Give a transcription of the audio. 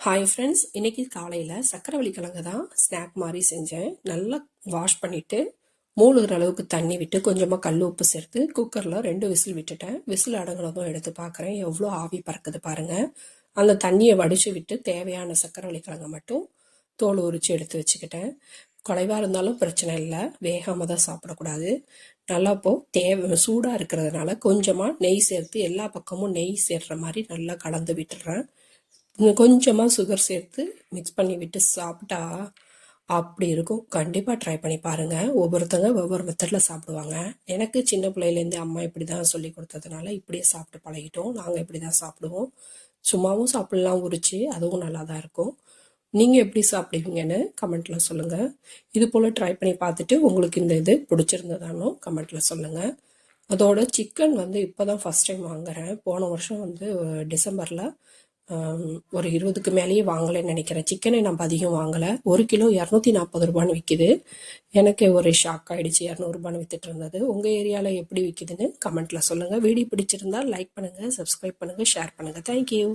Hi friends, இன்னைக்கு காலையில் சக்கரவள்ளி கிழங்கு தான் ஸ்நாக் மாதிரி செஞ்சேன். நல்லா வாஷ் பண்ணிவிட்டு மூழ்கிற அளவுக்கு தண்ணி விட்டு கொஞ்சமாக கல் உப்பு சேர்த்து குக்கரில் 2 விசில் விட்டுட்டேன். விசில் அடங்குனதும் எடுத்து பார்க்குறேன், எவ்வளோ ஆவி பறக்குது பாருங்கள். அந்த தண்ணியை வடித்து விட்டு தேவையான சக்கரவள்ளி கிழங்கை மட்டும் தோல் உரித்து எடுத்து வச்சுக்கிட்டேன். குறைவாக இருந்தாலும் பிரச்சனை இல்லை, வேகாமல் தான் சாப்பிடக்கூடாது. நல்லா தேவை சூடாக இருக்கிறதுனால கொஞ்சமாக நெய் சேர்த்து எல்லா பக்கமும் நெய் சேர்ற மாதிரி நல்லா கலந்து விட்டுறேன். கொஞ்சமாக சுகர் சேர்த்து மிக்ஸ் பண்ணி விட்டு சாப்பிட்டா அப்படி இருக்கும். கண்டிப்பாக ட்ரை பண்ணி பாருங்கள். ஒவ்வொருத்தங்க ஒவ்வொரு மெத்தடில் சாப்பிடுவாங்க. எனக்கு சின்ன பிள்ளையிலேருந்து அம்மா இப்படி தான் சொல்லி கொடுத்ததுனால இப்படியே சாப்பிட்டு பழகிட்டோம். நாங்கள் இப்படி தான் சாப்பிடுவோம். சும்மாவும் சாப்பிட்லாம் உரிச்சு, அதுவும் நல்லா தான் இருக்கும். நீங்கள் எப்படி சாப்பிடுவீங்கன்னு கமெண்ட்டில் சொல்லுங்கள். இது போல் ட்ரை பண்ணி பார்த்துட்டு உங்களுக்கு இந்த இது பிடிச்சிருந்ததானோ கமெண்ட்டில் சொல்லுங்கள். அதோட சிக்கன் இப்போ தான் ஃபஸ்ட் டைம் வாங்குகிறேன். போன வருஷம் டிசம்பரில் ஒரு 20க்கு மேலேயே வாங்கலைன்னு நினைக்கிறேன். சிக்கனை நம்ம அதிகம் வாங்கலை. 1 கிலோ 240 ரூபான்னு விற்கிது. எனக்கு ஒரு ஷாக் ஆகிடுச்சு, 200 ரூபான்னு விற்றுட்டு இருந்தது. உங்கள் ஏரியாவில் எப்படி விற்கிதுன்னு கமெண்ட்டில் சொல்லுங்கள். வீடியோ பிடிச்சிருந்தால் லைக் பண்ணுங்கள், சப்ஸ்கிரைப் பண்ணுங்கள், ஷேர் பண்ணுங்கள். தேங்க்யூ.